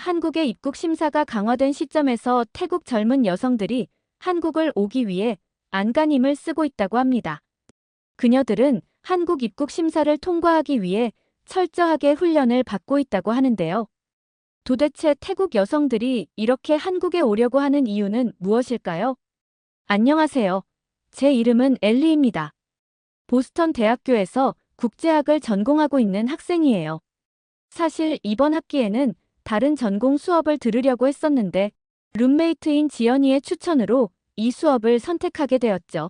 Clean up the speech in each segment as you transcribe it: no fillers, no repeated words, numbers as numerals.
한국의 입국 심사가 강화된 시점에서 태국 젊은 여성들이 한국을 오기 위해 안간힘을 쓰고 있다고 합니다. 그녀들은 한국 입국 심사를 통과하기 위해 철저하게 훈련을 받고 있다고 하는데요. 도대체 태국 여성들이 이렇게 한국에 오려고 하는 이유는 무엇일까요? 안녕하세요. 제 이름은 엘리입니다. 보스턴 대학교에서 국제학을 전공하고 있는 학생이에요. 사실 이번 학기에는 다른 전공 수업을 들으려고 했었는데 룸메이트인 지연이의 추천으로 이 수업을 선택하게 되었죠.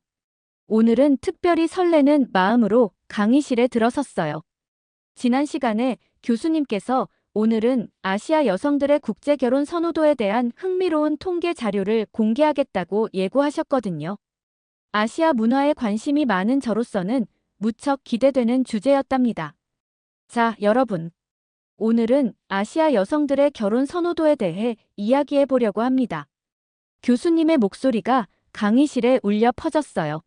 오늘은 특별히 설레는 마음으로 강의실에 들어섰어요. 지난 시간에 교수님께서 오늘은 아시아 여성들의 국제결혼 선호도에 대한 흥미로운 통계 자료를 공개하겠다고 예고하셨거든요. 아시아 문화에 관심이 많은 저로서는 무척 기대되는 주제였답니다. 자, 여러분. 오늘은 아시아 여성들의 결혼 선호도에 대해 이야기해 보려고 합니다. 교수님의 목소리가 강의실에 울려 퍼졌어요.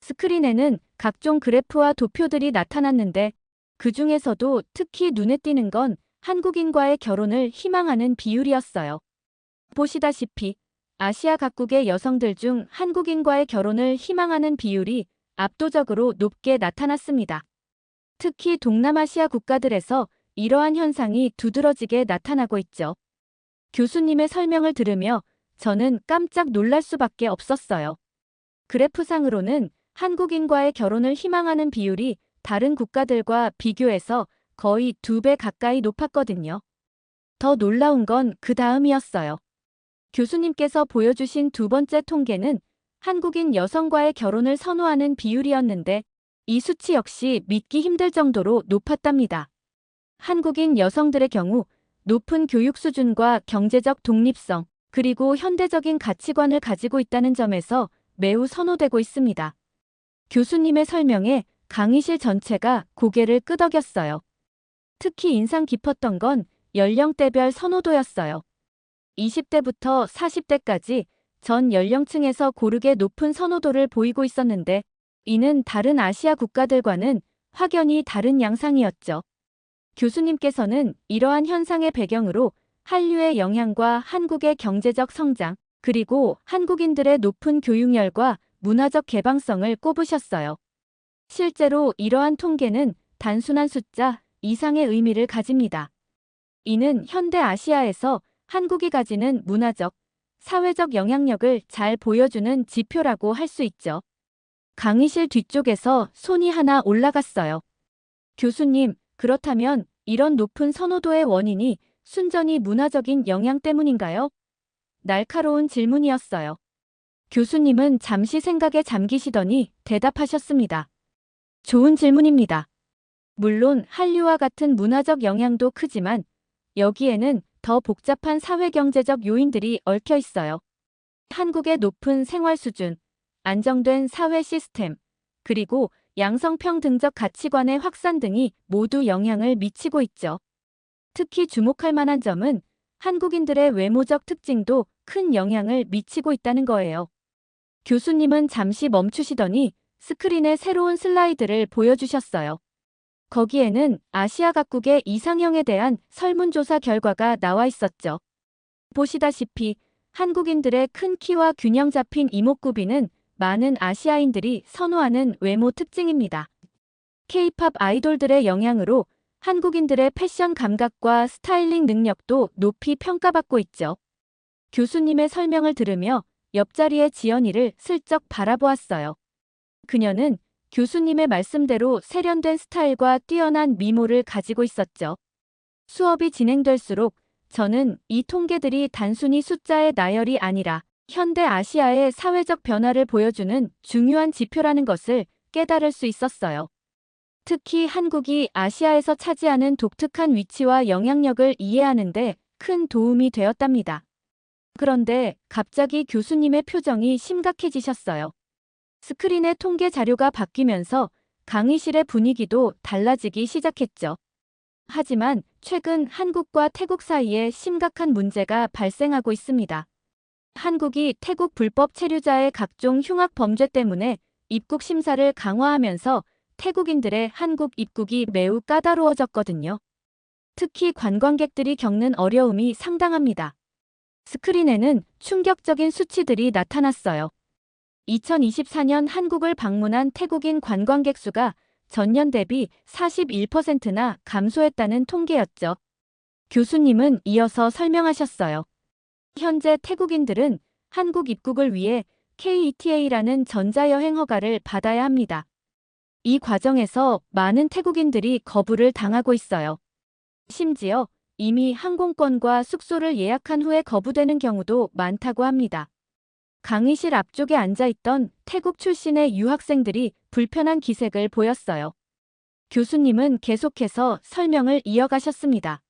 스크린에는 각종 그래프와 도표들이 나타났는데 그 중에서도 특히 눈에 띄는 건 한국인과의 결혼을 희망하는 비율이었어요. 보시다시피 아시아 각국의 여성들 중 한국인과의 결혼을 희망하는 비율이 압도적으로 높게 나타났습니다. 특히 동남아시아 국가들에서 이러한 현상이 두드러지게 나타나고 있죠. 교수님의 설명을 들으며 저는 깜짝 놀랄 수밖에 없었어요. 그래프상으로는 한국인과의 결혼을 희망하는 비율이 다른 국가들과 비교해서 거의 2배 가까이 높았거든요. 더 놀라운 건 그 다음이었어요. 교수님께서 보여주신 두 번째 통계는 한국인 여성과의 결혼을 선호하는 비율이었는데 이 수치 역시 믿기 힘들 정도로 높았답니다. 한국인 여성들의 경우 높은 교육 수준과 경제적 독립성, 그리고 현대적인 가치관을 가지고 있다는 점에서 매우 선호되고 있습니다. 교수님의 설명에 강의실 전체가 고개를 끄덕였어요. 특히 인상 깊었던 건 연령대별 선호도였어요. 20대부터 40대까지 전 연령층에서 고르게 높은 선호도를 보이고 있었는데 이는 다른 아시아 국가들과는 확연히 다른 양상이었죠. 교수님께서는 이러한 현상의 배경으로 한류의 영향과 한국의 경제적 성장, 그리고 한국인들의 높은 교육열과 문화적 개방성을 꼽으셨어요. 실제로 이러한 통계는 단순한 숫자 이상의 의미를 가집니다. 이는 현대 아시아에서 한국이 가지는 문화적, 사회적 영향력을 잘 보여주는 지표라고 할 수 있죠. 강의실 뒤쪽에서 손이 하나 올라갔어요. 교수님, 그렇다면 이런 높은 선호도의 원인이 순전히 문화적인 영향 때문인가요? 날카로운 질문이었어요. 교수님은 잠시 생각에 잠기시더니 대답하셨습니다. 좋은 질문입니다. 물론 한류와 같은 문화적 영향도 크지만 여기에는 더 복잡한 사회경제적 요인들이 얽혀 있어요. 한국의 높은 생활 수준, 안정된 사회 시스템, 그리고 양성평등적 가치관의 확산 등이 모두 영향을 미치고 있죠. 특히 주목할 만한 점은 한국인들의 외모적 특징도 큰 영향을 미치고 있다는 거예요. 교수님은 잠시 멈추시더니 스크린에 새로운 슬라이드를 보여주셨어요. 거기에는 아시아 각국의 이상형에 대한 설문조사 결과가 나와 있었죠. 보시다시피 한국인들의 큰 키와 균형 잡힌 이목구비는 많은 아시아인들이 선호하는 외모 특징입니다. K-팝 아이돌들의 영향으로 한국인들의 패션 감각과 스타일링 능력도 높이 평가받고 있죠. 교수님의 설명을 들으며 옆자리의 지연이를 슬쩍 바라보았어요. 그녀는 교수님의 말씀대로 세련된 스타일과 뛰어난 미모를 가지고 있었죠. 수업이 진행될수록 저는 이 통계들이 단순히 숫자의 나열이 아니라 현대 아시아의 사회적 변화를 보여주는 중요한 지표라는 것을 깨달을 수 있었어요. 특히 한국이 아시아에서 차지하는 독특한 위치와 영향력을 이해하는 데 큰 도움이 되었답니다. 그런데 갑자기 교수님의 표정이 심각해지셨어요. 스크린의 통계 자료가 바뀌면서 강의실의 분위기도 달라지기 시작했죠. 하지만 최근 한국과 태국 사이에 심각한 문제가 발생하고 있습니다. 한국이 태국 불법 체류자의 각종 흉악 범죄 때문에 입국 심사를 강화하면서 태국인들의 한국 입국이 매우 까다로워졌거든요. 특히 관광객들이 겪는 어려움이 상당합니다. 스크린에는 충격적인 수치들이 나타났어요. 2024년 한국을 방문한 태국인 관광객 수가 전년 대비 41%나 감소했다는 통계였죠. 교수님은 이어서 설명하셨어요. 현재 태국인들은 한국 입국을 위해 KETA라는 전자여행 허가를 받아야 합니다. 이 과정에서 많은 태국인들이 거부를 당하고 있어요. 심지어 이미 항공권과 숙소를 예약한 후에 거부되는 경우도 많다고 합니다. 강의실 앞쪽에 앉아있던 태국 출신의 유학생들이 불편한 기색을 보였어요. 교수님은 계속해서 설명을 이어가셨습니다.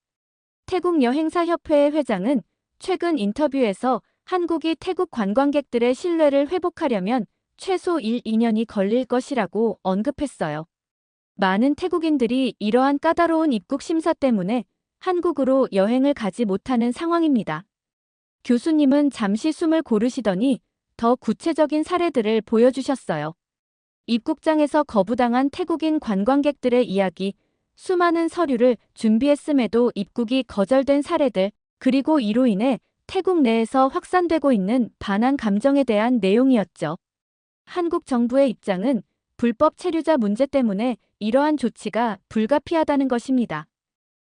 태국 여행사협회의 회장은 최근 인터뷰에서 한국이 태국 관광객들의 신뢰를 회복하려면 최소 1~2년이 걸릴 것이라고 언급했어요. 많은 태국인들이 이러한 까다로운 입국 심사 때문에 한국으로 여행을 가지 못하는 상황입니다. 교수님은 잠시 숨을 고르시더니 더 구체적인 사례들을 보여주셨어요. 입국장에서 거부당한 태국인 관광객들의 이야기, 수많은 서류를 준비했음에도 입국이 거절된 사례들, 그리고 이로 인해 태국 내에서 확산되고 있는 반한 감정에 대한 내용이었죠. 한국 정부의 입장은 불법 체류자 문제 때문에 이러한 조치가 불가피하다는 것입니다.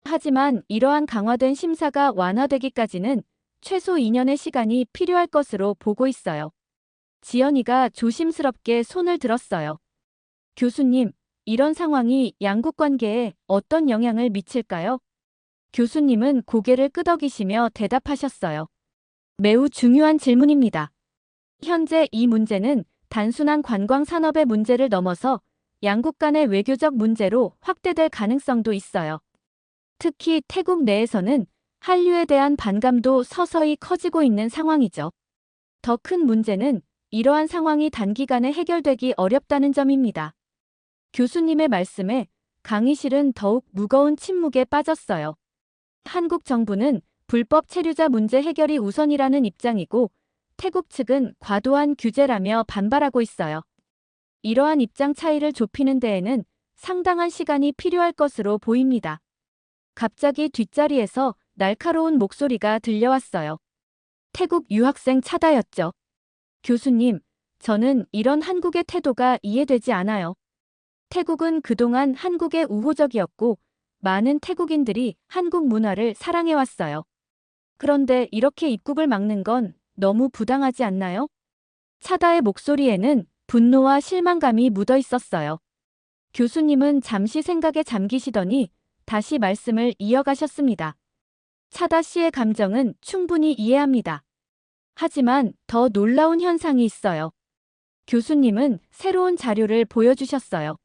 하지만 이러한 강화된 심사가 완화되기까지는 최소 2년의 시간이 필요할 것으로 보고 있어요. 지연이가 조심스럽게 손을 들었어요. 교수님, 이런 상황이 양국 관계에 어떤 영향을 미칠까요? 교수님은 고개를 끄덕이시며 대답하셨어요. 매우 중요한 질문입니다. 현재 이 문제는 단순한 관광 산업의 문제를 넘어서 양국 간의 외교적 문제로 확대될 가능성도 있어요. 특히 태국 내에서는 한류에 대한 반감도 서서히 커지고 있는 상황이죠. 더 큰 문제는 이러한 상황이 단기간에 해결되기 어렵다는 점입니다. 교수님의 말씀에 강의실은 더욱 무거운 침묵에 빠졌어요. 한국 정부는 불법 체류자 문제 해결이 우선이라는 입장이고 태국 측은 과도한 규제라며 반발하고 있어요. 이러한 입장 차이를 좁히는 데에는 상당한 시간이 필요할 것으로 보입니다. 갑자기 뒷자리에서 날카로운 목소리가 들려왔어요. 태국 유학생 차다였죠. 교수님, 저는 이런 한국의 태도가 이해되지 않아요. 태국은 그동안 한국에 우호적이었고 많은 태국인들이 한국 문화를 사랑해왔어요. 그런데 이렇게 입국을 막는 건 너무 부당하지 않나요? 차다의 목소리에는 분노와 실망감이 묻어 있었어요. 교수님은 잠시 생각에 잠기시더니 다시 말씀을 이어가셨습니다. 차다 씨의 감정은 충분히 이해합니다. 하지만 더 놀라운 현상이 있어요. 교수님은 새로운 자료를 보여주셨어요.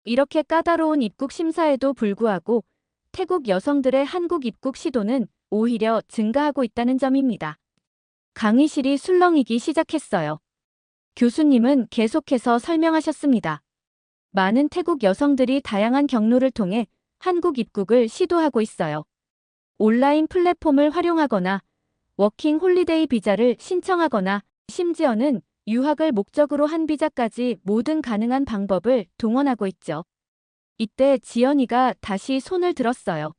이렇게 까다로운 입국 심사에도 불구하고 태국 여성들의 한국 입국 시도는 오히려 증가하고 있다는 점입니다. 강의실이 술렁이기 시작했어요. 교수님은 계속해서 설명하셨습니다. 많은 태국 여성들이 다양한 경로를 통해 한국 입국을 시도하고 있어요. 온라인 플랫폼을 활용하거나 워킹 홀리데이 비자를 신청하거나 심지어는 유학을 목적으로 한 비자까지 모든 가능한 방법을 동원하고 있죠. 이때 지연이가 다시 손을 들었어요.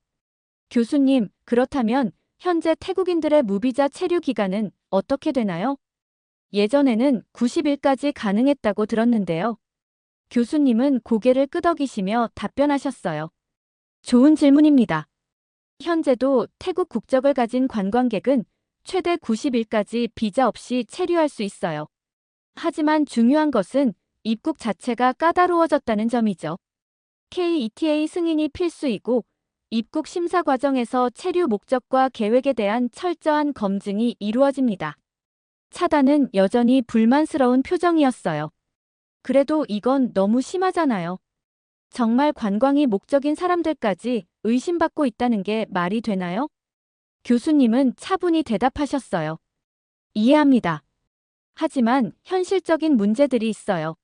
교수님, 그렇다면 현재 태국인들의 무비자 체류 기간은 어떻게 되나요? 예전에는 90일까지 가능했다고 들었는데요. 교수님은 고개를 끄덕이시며 답변하셨어요. 좋은 질문입니다. 현재도 태국 국적을 가진 관광객은 최대 90일까지 비자 없이 체류할 수 있어요. 하지만 중요한 것은 입국 자체가 까다로워졌다는 점이죠. KETA 승인이 필수이고 입국 심사 과정에서 체류 목적과 계획에 대한 철저한 검증이 이루어집니다. 차단은 여전히 불만스러운 표정이었어요. 그래도 이건 너무 심하잖아요. 정말 관광이 목적인 사람들까지 의심받고 있다는 게 말이 되나요? 교수님은 차분히 대답하셨어요. 이해합니다. 하지만 현실적인 문제들이 있어요.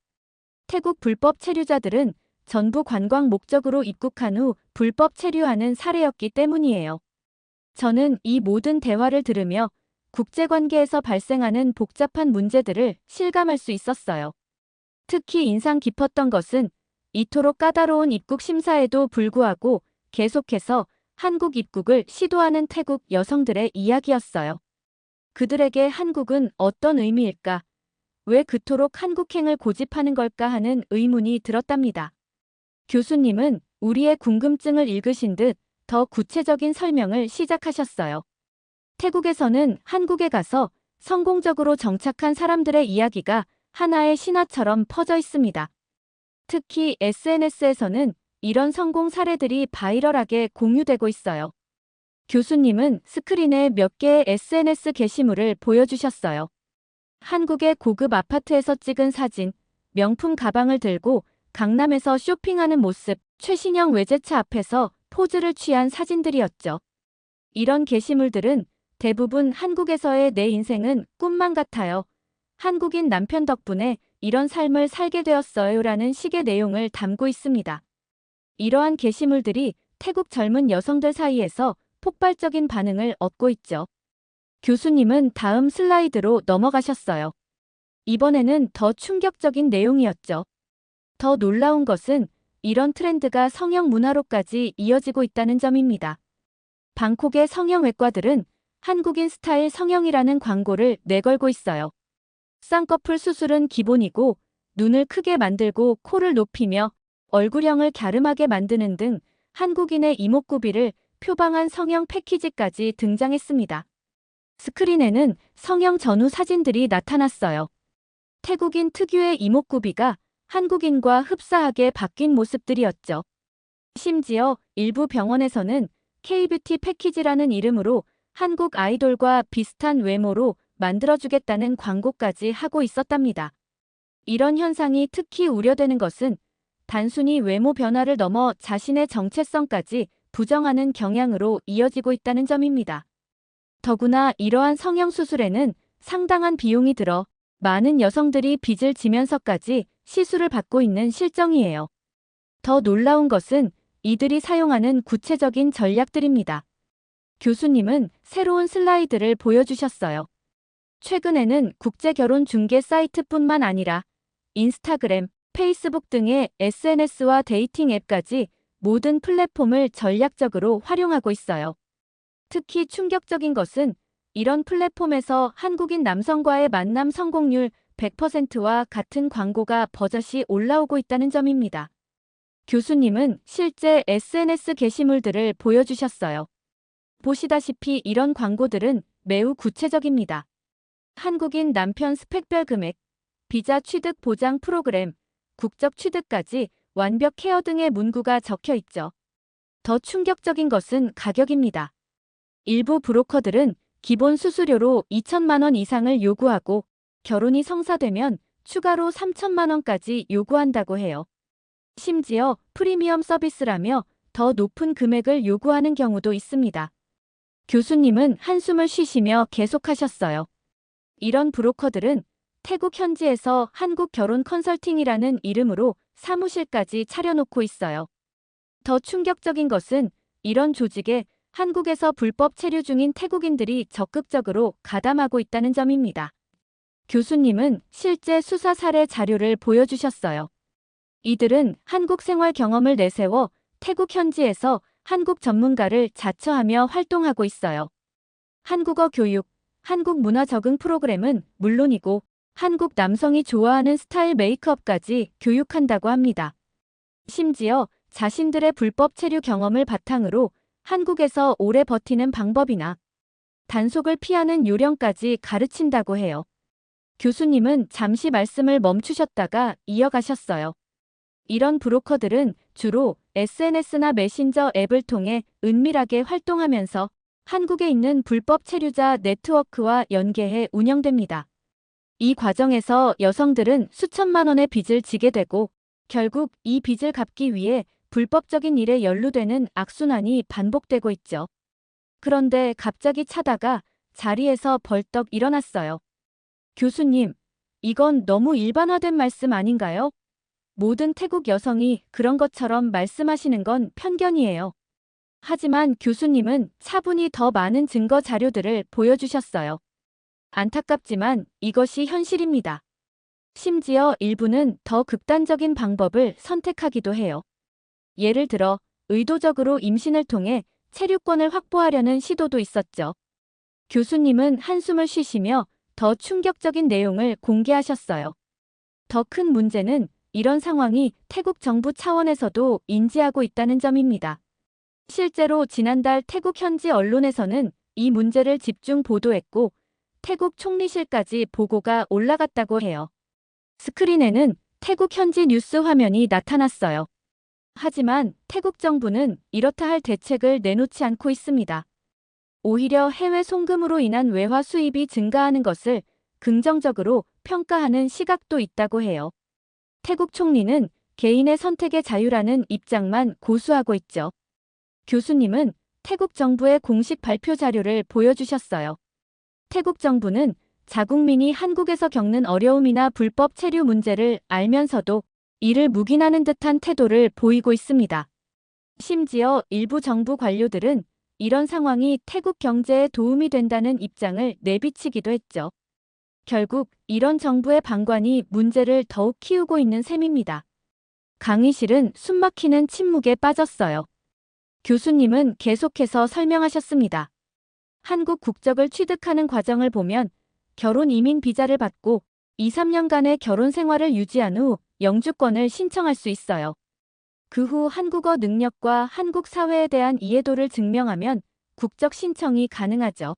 태국 불법 체류자들은 전부 관광 목적으로 입국한 후 불법 체류하는 사례였기 때문이에요. 저는 이 모든 대화를 들으며 국제관계에서 발생하는 복잡한 문제들을 실감할 수 있었어요. 특히 인상 깊었던 것은 이토록 까다로운 입국 심사에도 불구하고 계속해서 한국 입국을 시도하는 태국 여성들의 이야기였어요. 그들에게 한국은 어떤 의미일까? 왜 그토록 한국행을 고집하는 걸까 하는 의문이 들었답니다. 교수님은 우리의 궁금증을 읽으신 듯 더 구체적인 설명을 시작하셨어요. 태국에서는 한국에 가서 성공적으로 정착한 사람들의 이야기가 하나의 신화처럼 퍼져 있습니다. 특히 SNS에서는 이런 성공 사례들이 바이럴하게 공유되고 있어요. 교수님은 스크린에 몇 개의 SNS 게시물을 보여주셨어요. 한국의 고급 아파트에서 찍은 사진, 명품 가방을 들고 강남에서 쇼핑하는 모습, 최신형 외제차 앞에서 포즈를 취한 사진들이었죠. 이런 게시물들은 대부분 한국에서의 내 인생은 꿈만 같아요. 한국인 남편 덕분에 이런 삶을 살게 되었어요라는 식의 내용을 담고 있습니다. 이러한 게시물들이 태국 젊은 여성들 사이에서 폭발적인 반응을 얻고 있죠. 교수님은 다음 슬라이드로 넘어가셨어요. 이번에는 더 충격적인 내용이었죠. 더 놀라운 것은 이런 트렌드가 성형 문화로까지 이어지고 있다는 점입니다. 방콕의 성형외과들은 한국인 스타일 성형이라는 광고를 내걸고 있어요. 쌍꺼풀 수술은 기본이고 눈을 크게 만들고 코를 높이며 얼굴형을 갸름하게 만드는 등 한국인의 이목구비를 표방한 성형 패키지까지 등장했습니다. 스크린에는 성형 전후 사진들이 나타났어요. 태국인 특유의 이목구비가 한국인과 흡사하게 바뀐 모습들이었죠. 심지어 일부 병원에서는 K-뷰티 패키지라는 이름으로 한국 아이돌과 비슷한 외모로 만들어주겠다는 광고까지 하고 있었답니다. 이런 현상이 특히 우려되는 것은 단순히 외모 변화를 넘어 자신의 정체성까지 부정하는 경향으로 이어지고 있다는 점입니다. 더구나 이러한 성형수술에는 상당한 비용이 들어 많은 여성들이 빚을 지면서까지 시술을 받고 있는 실정이에요. 더 놀라운 것은 이들이 사용하는 구체적인 전략들입니다. 교수님은 새로운 슬라이드를 보여주셨어요. 최근에는 국제 결혼 중개 사이트뿐만 아니라 인스타그램, 페이스북 등의 SNS와 데이팅 앱까지 모든 플랫폼을 전략적으로 활용하고 있어요. 특히 충격적인 것은 이런 플랫폼에서 한국인 남성과의 만남 성공률 100%와 같은 광고가 버젓이 올라오고 있다는 점입니다. 교수님은 실제 SNS 게시물들을 보여주셨어요. 보시다시피 이런 광고들은 매우 구체적입니다. 한국인 남편 스펙별 금액, 비자 취득 보장 프로그램, 국적 취득까지 완벽 케어 등의 문구가 적혀 있죠. 더 충격적인 것은 가격입니다. 일부 브로커들은 기본 수수료로 2천만 원 이상을 요구하고 결혼이 성사되면 추가로 3천만 원까지 요구한다고 해요. 심지어 프리미엄 서비스라며 더 높은 금액을 요구하는 경우도 있습니다. 교수님은 한숨을 쉬시며 계속하셨어요. 이런 브로커들은 태국 현지에서 한국 결혼 컨설팅이라는 이름으로 사무실까지 차려놓고 있어요. 더 충격적인 것은 이런 조직에 한국에서 불법 체류 중인 태국인들이 적극적으로 가담하고 있다는 점입니다. 교수님은 실제 수사 사례 자료를 보여주셨어요. 이들은 한국 생활 경험을 내세워 태국 현지에서 한국 전문가를 자처하며 활동하고 있어요. 한국어 교육, 한국 문화 적응 프로그램은 물론이고 한국 남성이 좋아하는 스타일 메이크업까지 교육한다고 합니다. 심지어 자신들의 불법 체류 경험을 바탕으로 한국에서 오래 버티는 방법이나 단속을 피하는 요령까지 가르친다고 해요. 교수님은 잠시 말씀을 멈추셨다가 이어가셨어요. 이런 브로커들은 주로 SNS나 메신저 앱을 통해 은밀하게 활동하면서 한국에 있는 불법 체류자 네트워크와 연계해 운영됩니다. 이 과정에서 여성들은 수천만 원의 빚을 지게 되고 결국 이 빚을 갚기 위해 불법적인 일에 연루되는 악순환이 반복되고 있죠. 그런데 갑자기 차다가 자리에서 벌떡 일어났어요. 교수님, 이건 너무 일반화된 말씀 아닌가요? 모든 태국 여성이 그런 것처럼 말씀하시는 건 편견이에요. 하지만 교수님은 차분히 더 많은 증거 자료들을 보여주셨어요. 안타깝지만 이것이 현실입니다. 심지어 일부는 더 극단적인 방법을 선택하기도 해요. 예를 들어 의도적으로 임신을 통해 체류권을 확보하려는 시도도 있었죠. 교수님은 한숨을 쉬시며 더 충격적인 내용을 공개하셨어요. 더 큰 문제는 이런 상황이 태국 정부 차원에서도 인지하고 있다는 점입니다. 실제로 지난달 태국 현지 언론에서는 이 문제를 집중 보도했고 태국 총리실까지 보고가 올라갔다고 해요. 스크린에는 태국 현지 뉴스 화면이 나타났어요. 하지만 태국 정부는 이렇다 할 대책을 내놓지 않고 있습니다. 오히려 해외 송금으로 인한 외화 수입이 증가하는 것을 긍정적으로 평가하는 시각도 있다고 해요. 태국 총리는 개인의 선택의 자유라는 입장만 고수하고 있죠. 교수님은 태국 정부의 공식 발표 자료를 보여주셨어요. 태국 정부는 자국민이 한국에서 겪는 어려움이나 불법 체류 문제를 알면서도 이를 묵인하는 듯한 태도를 보이고 있습니다. 심지어 일부 정부 관료들은 이런 상황이 태국 경제에 도움이 된다는 입장을 내비치기도 했죠. 결국 이런 정부의 방관이 문제를 더욱 키우고 있는 셈입니다. 강의실은 숨막히는 침묵에 빠졌어요. 교수님은 계속해서 설명하셨습니다. 한국 국적을 취득하는 과정을 보면 결혼 이민 비자를 받고 2, 3년간의 결혼 생활을 유지한 후 영주권을 신청할 수 있어요. 그 후 한국어 능력과 한국 사회에 대한 이해도를 증명하면 국적 신청이 가능하죠.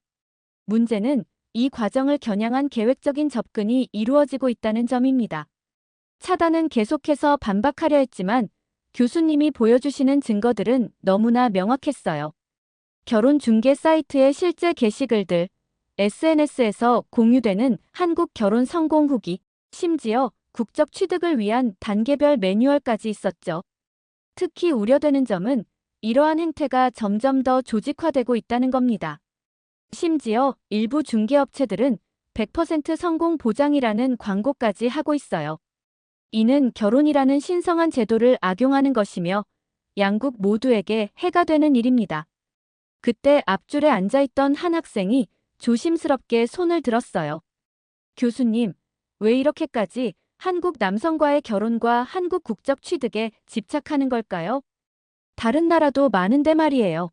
문제는 이 과정을 겨냥한 계획적인 접근이 이루어지고 있다는 점입니다. 차단은 계속해서 반박하려 했지만 교수님이 보여주시는 증거들은 너무나 명확했어요. 결혼 중개 사이트의 실제 게시글들, SNS에서 공유되는 한국 결혼 성공 후기, 심지어 국적 취득을 위한 단계별 매뉴얼까지 있었죠. 특히 우려되는 점은 이러한 행태가 점점 더 조직화되고 있다는 겁니다. 심지어 일부 중개업체들은 100% 성공 보장이라는 광고까지 하고 있어요. 이는 결혼이라는 신성한 제도를 악용하는 것이며 양국 모두에게 해가 되는 일입니다. 그때 앞줄에 앉아있던 한 학생이 조심스럽게 손을 들었어요. 교수님, 왜 이렇게까지 한국 남성과의 결혼과 한국 국적 취득에 집착하는 걸까요? 다른 나라도 많은데 말이에요.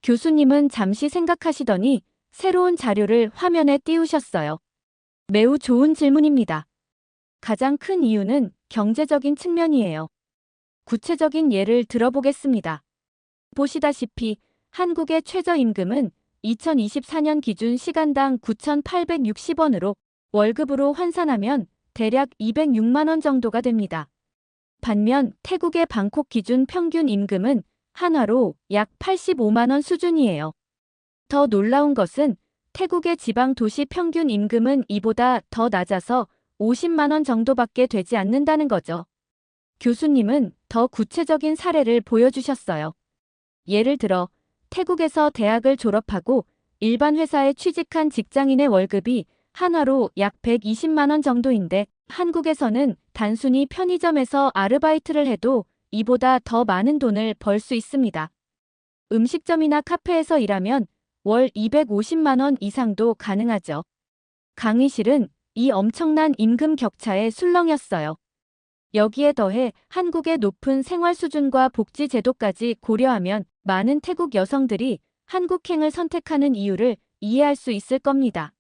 교수님은 잠시 생각하시더니 새로운 자료를 화면에 띄우셨어요. 매우 좋은 질문입니다. 가장 큰 이유는 경제적인 측면이에요. 구체적인 예를 들어보겠습니다. 보시다시피 한국의 최저임금은 2024년 기준 시간당 9,860원으로 월급으로 환산하면 대략 206만 원 정도가 됩니다. 반면 태국의 방콕 기준 평균 임금은 한화로 약 85만 원 수준이에요. 더 놀라운 것은 태국의 지방 도시 평균 임금은 이보다 더 낮아서 50만 원 정도밖에 되지 않는다는 거죠. 교수님은 더 구체적인 사례를 보여주셨어요. 예를 들어 태국에서 대학을 졸업하고 일반 회사에 취직한 직장인의 월급이 한화로 약 120만 원 정도인데 한국에서는 단순히 편의점에서 아르바이트를 해도 이보다 더 많은 돈을 벌 수 있습니다. 음식점이나 카페에서 일하면 월 250만 원 이상도 가능하죠. 강의실은 이 엄청난 임금 격차에 술렁였어요. 여기에 더해 한국의 높은 생활 수준과 복지 제도까지 고려하면 많은 태국 여성들이 한국행을 선택하는 이유를 이해할 수 있을 겁니다.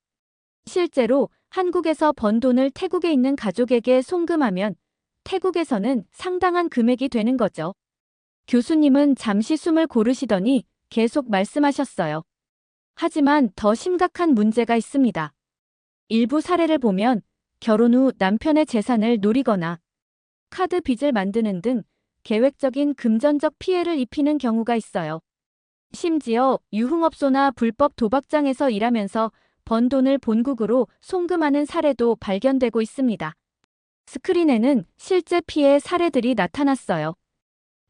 실제로 한국에서 번 돈을 태국에 있는 가족에게 송금하면 태국에서는 상당한 금액이 되는 거죠. 교수님은 잠시 숨을 고르시더니 계속 말씀하셨어요. 하지만 더 심각한 문제가 있습니다. 일부 사례를 보면 결혼 후 남편의 재산을 노리거나 카드 빚을 만드는 등 계획적인 금전적 피해를 입히는 경우가 있어요. 심지어 유흥업소나 불법 도박장에서 일하면서 번 돈을 본국으로 송금하는 사례도 발견되고 있습니다. 스크린에는 실제 피해 사례들이 나타났어요.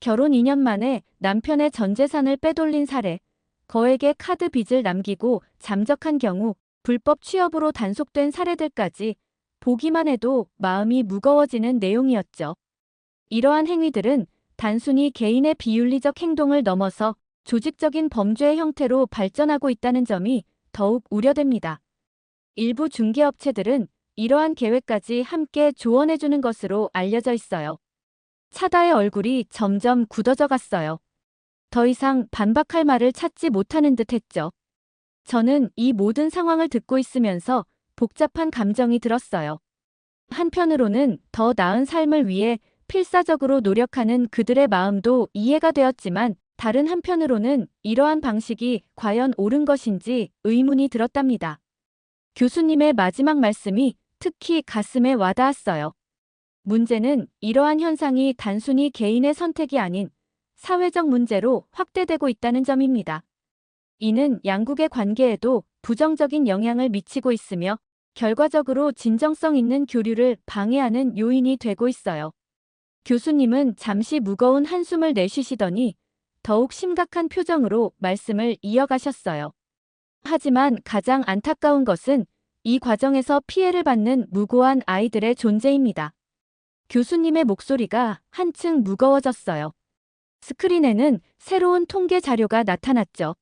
결혼 2년 만에 남편의 전 재산을 빼돌린 사례, 거액의 카드 빚을 남기고 잠적한 경우 불법 취업으로 단속된 사례들까지 보기만 해도 마음이 무거워지는 내용이었죠. 이러한 행위들은 단순히 개인의 비윤리적 행동을 넘어서 조직적인 범죄의 형태로 발전하고 있다는 점이 더욱 우려됩니다. 일부 중개업체들은 이러한 계획까지 함께 조언해주는 것으로 알려져 있어요. 차다의 얼굴이 점점 굳어져 갔어요. 더 이상 반박할 말을 찾지 못하는 듯 했죠. 저는 이 모든 상황을 듣고 있으면서 복잡한 감정이 들었어요. 한편으로는 더 나은 삶을 위해 필사적으로 노력하는 그들의 마음도 이해가 되었지만 다른 한편으로는 이러한 방식이 과연 옳은 것인지 의문이 들었답니다. 교수님의 마지막 말씀이 특히 가슴에 와닿았어요. 문제는 이러한 현상이 단순히 개인의 선택이 아닌 사회적 문제로 확대되고 있다는 점입니다. 이는 양국의 관계에도 부정적인 영향을 미치고 있으며 결과적으로 진정성 있는 교류를 방해하는 요인이 되고 있어요. 교수님은 잠시 무거운 한숨을 내쉬시더니 더욱 심각한 표정으로 말씀을 이어가셨어요. 하지만 가장 안타까운 것은 이 과정에서 피해를 받는 무고한 아이들의 존재입니다. 교수님의 목소리가 한층 무거워졌어요. 스크린에는 새로운 통계 자료가 나타났죠.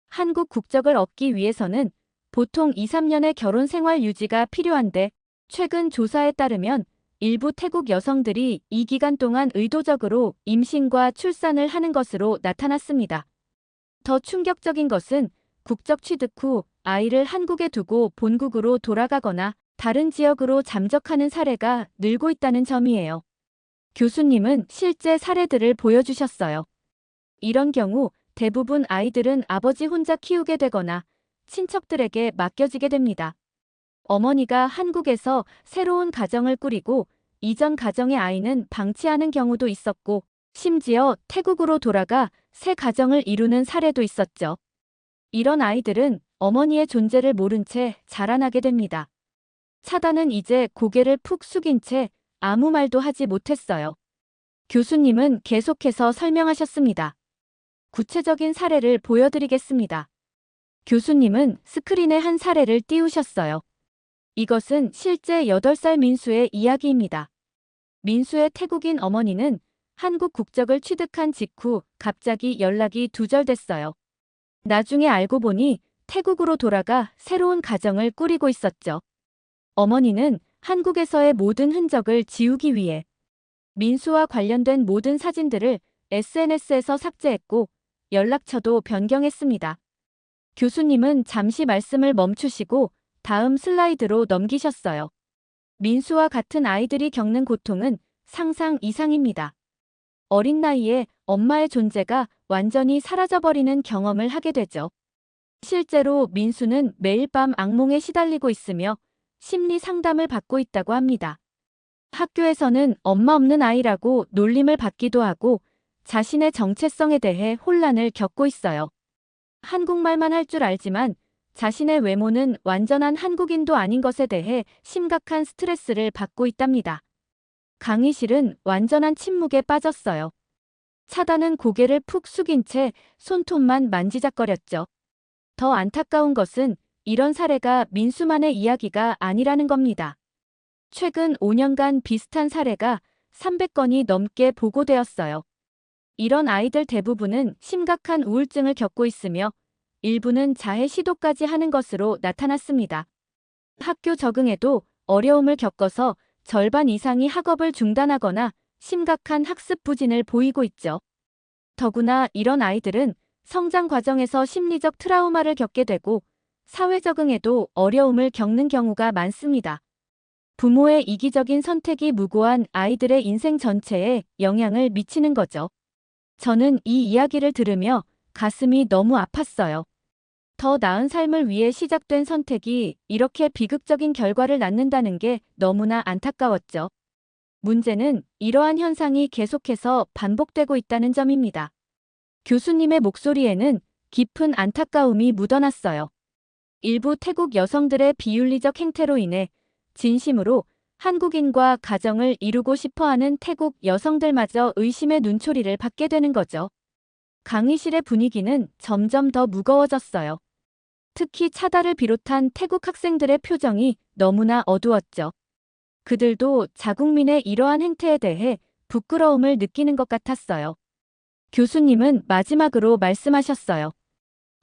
한국 국적을 얻기 위해서는 보통 2, 3년의 결혼 생활 유지가 필요한데 최근 조사에 따르면 일부 태국 여성들이 이 기간 동안 의도적으로 임신과 출산을 하는 것으로 나타났습니다. 더 충격적인 것은 국적 취득 후 아이를 한국에 두고 본국으로 돌아가거나 다른 지역으로 잠적하는 사례가 늘고 있다는 점이에요. 교수님은 실제 사례들을 보여주셨어요. 이런 경우 대부분 아이들은 아버지 혼자 키우게 되거나 친척들에게 맡겨지게 됩니다. 어머니가 한국에서 새로운 가정을 꾸리고 이전 가정의 아이는 방치하는 경우도 있었고 심지어 태국으로 돌아가 새 가정을 이루는 사례도 있었죠. 이런 아이들은 어머니의 존재를 모른 채 자라나게 됩니다. 차단은 이제 고개를 푹 숙인 채 아무 말도 하지 못했어요. 교수님은 계속해서 설명하셨습니다. 구체적인 사례를 보여드리겠습니다. 교수님은 스크린에 한 사례를 띄우셨어요. 이것은 실제 8살 민수의 이야기입니다. 민수의 태국인 어머니는 한국 국적을 취득한 직후 갑자기 연락이 두절됐어요. 나중에 알고 보니 태국으로 돌아가 새로운 가정을 꾸리고 있었죠. 어머니는 한국에서의 모든 흔적을 지우기 위해 민수와 관련된 모든 사진들을 SNS에서 삭제했고 연락처도 변경했습니다. 교수님은 잠시 말씀을 멈추시고 다음 슬라이드로 넘기셨어요. 민수와 같은 아이들이 겪는 고통은 상상 이상입니다. 어린 나이에 엄마의 존재가 완전히 사라져버리는 경험을 하게 되죠. 실제로 민수는 매일 밤 악몽에 시달리고 있으며 심리 상담을 받고 있다고 합니다. 학교에서는 엄마 없는 아이라고 놀림을 받기도 하고 자신의 정체성에 대해 혼란을 겪고 있어요. 한국말만 할 줄 알지만 자신의 외모는 완전한 한국인도 아닌 것에 대해 심각한 스트레스를 받고 있답니다. 강의실은 완전한 침묵에 빠졌어요. 차단은 고개를 푹 숙인 채 손톱만 만지작거렸죠. 더 안타까운 것은 이런 사례가 민수만의 이야기가 아니라는 겁니다. 최근 5년간 비슷한 사례가 300건이 넘게 보고되었어요. 이런 아이들 대부분은 심각한 우울증을 겪고 있으며 일부는 자해 시도까지 하는 것으로 나타났습니다. 학교 적응에도 어려움을 겪어서 절반 이상이 학업을 중단하거나 심각한 학습 부진을 보이고 있죠. 더구나 이런 아이들은 성장 과정에서 심리적 트라우마를 겪게 되고 사회 적응에도 어려움을 겪는 경우가 많습니다. 부모의 이기적인 선택이 무고한 아이들의 인생 전체에 영향을 미치는 거죠. 저는 이 이야기를 들으며 가슴이 너무 아팠어요. 더 나은 삶을 위해 시작된 선택이 이렇게 비극적인 결과를 낳는다는 게 너무나 안타까웠죠. 문제는 이러한 현상이 계속해서 반복되고 있다는 점입니다. 교수님의 목소리에는 깊은 안타까움이 묻어났어요. 일부 태국 여성들의 비윤리적 행태로 인해 진심으로 한국인과 가정을 이루고 싶어하는 태국 여성들마저 의심의 눈초리를 받게 되는 거죠. 강의실의 분위기는 점점 더 무거워졌어요. 특히 차다를 비롯한 태국 학생들의 표정이 너무나 어두웠죠. 그들도 자국민의 이러한 행태에 대해 부끄러움을 느끼는 것 같았어요. 교수님은 마지막으로 말씀하셨어요.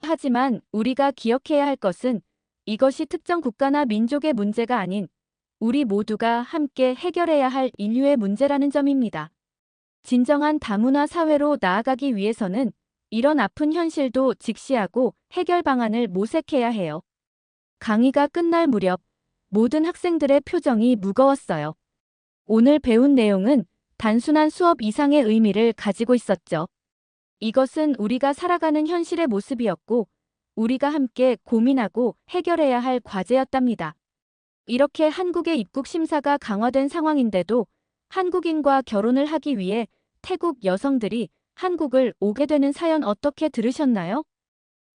하지만 우리가 기억해야 할 것은 이것이 특정 국가나 민족의 문제가 아닌 우리 모두가 함께 해결해야 할 인류의 문제라는 점입니다. 진정한 다문화 사회로 나아가기 위해서는 이런 아픈 현실도 직시하고 해결 방안을 모색해야 해요. 강의가 끝날 무렵 모든 학생들의 표정이 무거웠어요. 오늘 배운 내용은 단순한 수업 이상의 의미를 가지고 있었죠. 이것은 우리가 살아가는 현실의 모습이었고, 우리가 함께 고민하고 해결해야 할 과제였답니다. 이렇게 한국의 입국 심사가 강화된 상황인데도 한국인과 결혼을 하기 위해 태국 여성들이 한국을 오게 되는 사연 어떻게 들으셨나요?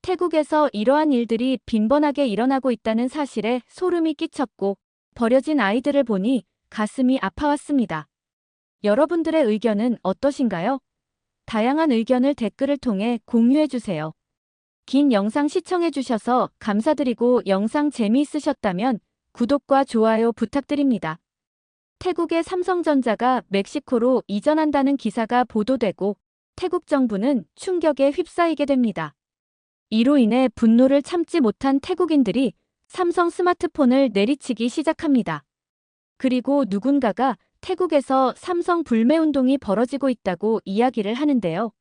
태국에서 이러한 일들이 빈번하게 일어나고 있다는 사실에 소름이 끼쳤고, 버려진 아이들을 보니 가슴이 아파왔습니다. 여러분들의 의견은 어떠신가요? 다양한 의견을 댓글을 통해 공유해주세요. 긴 영상 시청해주셔서 감사드리고 영상 재미있으셨다면 구독과 좋아요 부탁드립니다. 태국의 삼성전자가 멕시코로 이전한다는 기사가 보도되고 태국 정부는 충격에 휩싸이게 됩니다. 이로 인해 분노를 참지 못한 태국인들이 삼성 스마트폰을 내리치기 시작합니다. 그리고 누군가가 태국에서 삼성 불매운동이 벌어지고 있다고 이야기를 하는데요.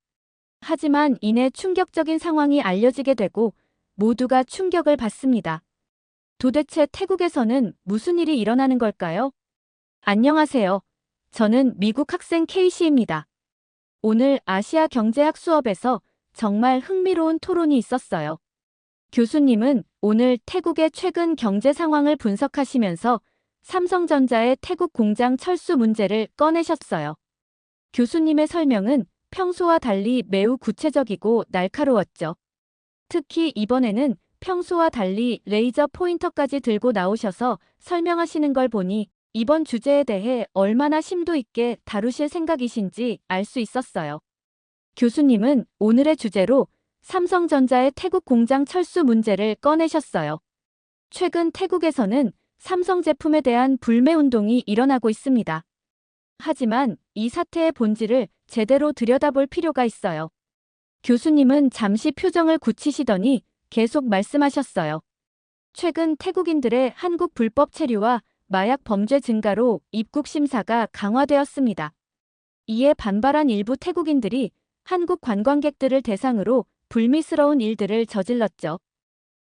하지만 이내 충격적인 상황이 알려지게 되고 모두가 충격을 받습니다. 도대체 태국에서는 무슨 일이 일어나는 걸까요? 안녕하세요. 저는 미국 학생 K씨입니다. 오늘 아시아 경제학 수업에서 정말 흥미로운 토론이 있었어요. 교수님은 오늘 태국의 최근 경제 상황을 분석하시면서 삼성전자의 태국 공장 철수 문제를 꺼내셨어요. 교수님의 설명은 평소와 달리 매우 구체적이고 날카로웠죠. 특히 이번에는 평소와 달리 레이저 포인터까지 들고 나오셔서 설명하시는 걸 보니 이번 주제에 대해 얼마나 심도 있게 다루실 생각이신지 알 수 있었어요. 교수님은 오늘의 주제로 삼성전자의 태국 공장 철수 문제를 꺼내셨어요. 최근 태국에서는 삼성 제품에 대한 불매운동이 일어나고 있습니다. 하지만 이 사태의 본질을 제대로 들여다볼 필요가 있어요. 교수님은 잠시 표정을 굳히시더니 계속 말씀하셨어요. 최근 태국인들의 한국 불법 체류와 마약 범죄 증가로 입국 심사가 강화되었습니다. 이에 반발한 일부 태국인들이 한국 관광객들을 대상으로 불미스러운 일들을 저질렀죠.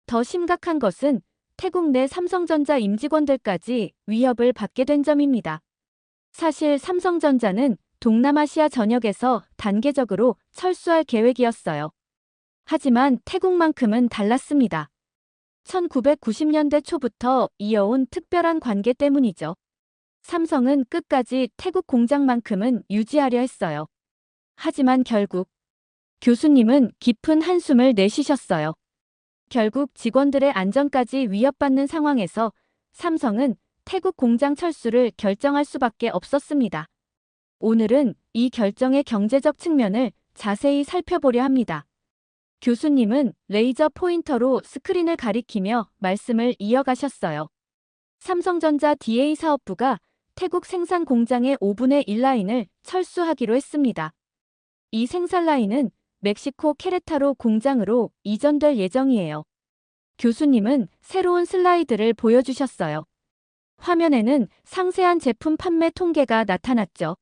더 심각한 것은 태국 내 삼성전자 임직원들까지 위협을 받게 된 점입니다. 사실 삼성전자는 동남아시아 전역에서 단계적으로 철수할 계획이었어요. 하지만 태국만큼은 달랐습니다. 1990년대 초부터 이어온 특별한 관계 때문이죠. 삼성은 끝까지 태국 공장만큼은 유지하려 했어요. 하지만 결국 교수님은 깊은 한숨을 내쉬셨어요. 결국 직원들의 안전까지 위협받는 상황에서 삼성은 태국 공장 철수를 결정할 수밖에 없었습니다. 오늘은 이 결정의 경제적 측면을 자세히 살펴보려 합니다. 교수님은 레이저 포인터로 스크린을 가리키며 말씀을 이어가셨어요. 삼성전자 DA 사업부가 태국 생산 공장의 5분의 1 라인을 철수하기로 했습니다. 이 생산 라인은 멕시코 케레타로 공장으로 이전될 예정이에요. 교수님은 새로운 슬라이드를 보여주셨어요. 화면에는 상세한 제품 판매 통계가 나타났죠.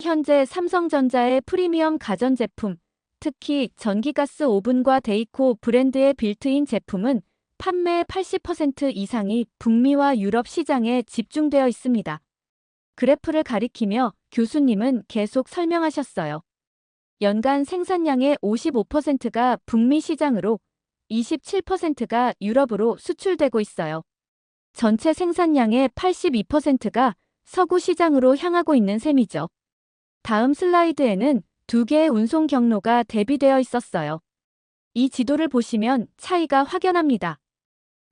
현재 삼성전자의 프리미엄 가전제품, 특히 전기가스 오븐과 데이코 브랜드의 빌트인 제품은 판매의 80% 이상이 북미와 유럽 시장에 집중되어 있습니다. 그래프를 가리키며 교수님은 계속 설명하셨어요. 연간 생산량의 55%가 북미 시장으로 27%가 유럽으로 수출되고 있어요. 전체 생산량의 82%가 서구 시장으로 향하고 있는 셈이죠. 다음 슬라이드에는 두 개의 운송 경로가 대비되어 있었어요. 이 지도를 보시면 차이가 확연합니다.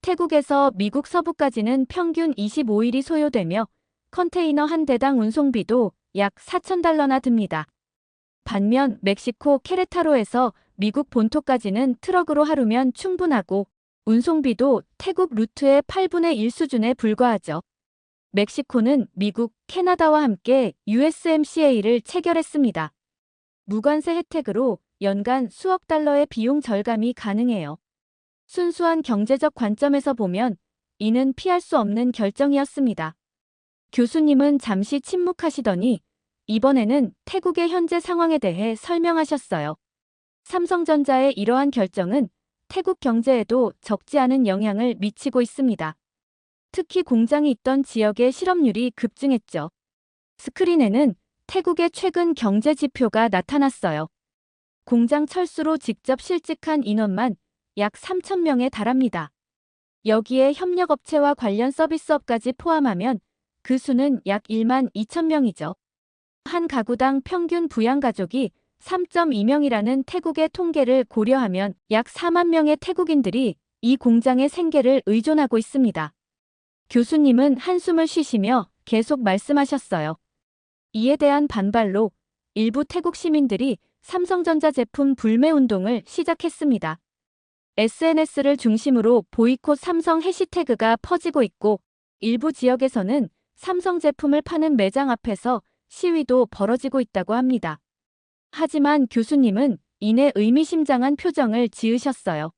태국에서 미국 서부까지는 평균 25일이 소요되며 컨테이너 한 대당 운송비도 약 4,000달러나 듭니다. 반면 멕시코 케레타로에서 미국 본토까지는 트럭으로 하루면 충분하고 운송비도 태국 루트의 8분의 1 수준에 불과하죠. 멕시코는 미국, 캐나다와 함께 USMCA를 체결했습니다. 무관세 혜택으로 연간 수억 달러의 비용 절감이 가능해요. 순수한 경제적 관점에서 보면 이는 피할 수 없는 결정이었습니다. 교수님은 잠시 침묵하시더니 이번에는 태국의 현재 상황에 대해 설명하셨어요. 삼성전자의 이러한 결정은 태국 경제에도 적지 않은 영향을 미치고 있습니다. 특히 공장이 있던 지역의 실업률이 급증했죠. 스크린에는 태국의 최근 경제 지표가 나타났어요. 공장 철수로 직접 실직한 인원만 약 3,000명에 달합니다. 여기에 협력업체와 관련 서비스업까지 포함하면 그 수는 약 1만 2천 명이죠. 한 가구당 평균 부양가족이 3.2명이라는 태국의 통계를 고려하면 약 4만 명의 태국인들이 이 공장의 생계를 의존하고 있습니다. 교수님은 한숨을 쉬시며 계속 말씀하셨어요. 이에 대한 반발로 일부 태국 시민들이 삼성전자 제품 불매 운동을 시작했습니다. SNS를 중심으로 보이콧 삼성 해시태그가 퍼지고 있고 일부 지역에서는 삼성 제품을 파는 매장 앞에서 시위도 벌어지고 있다고 합니다. 하지만 교수님은 이내 의미심장한 표정을 지으셨어요.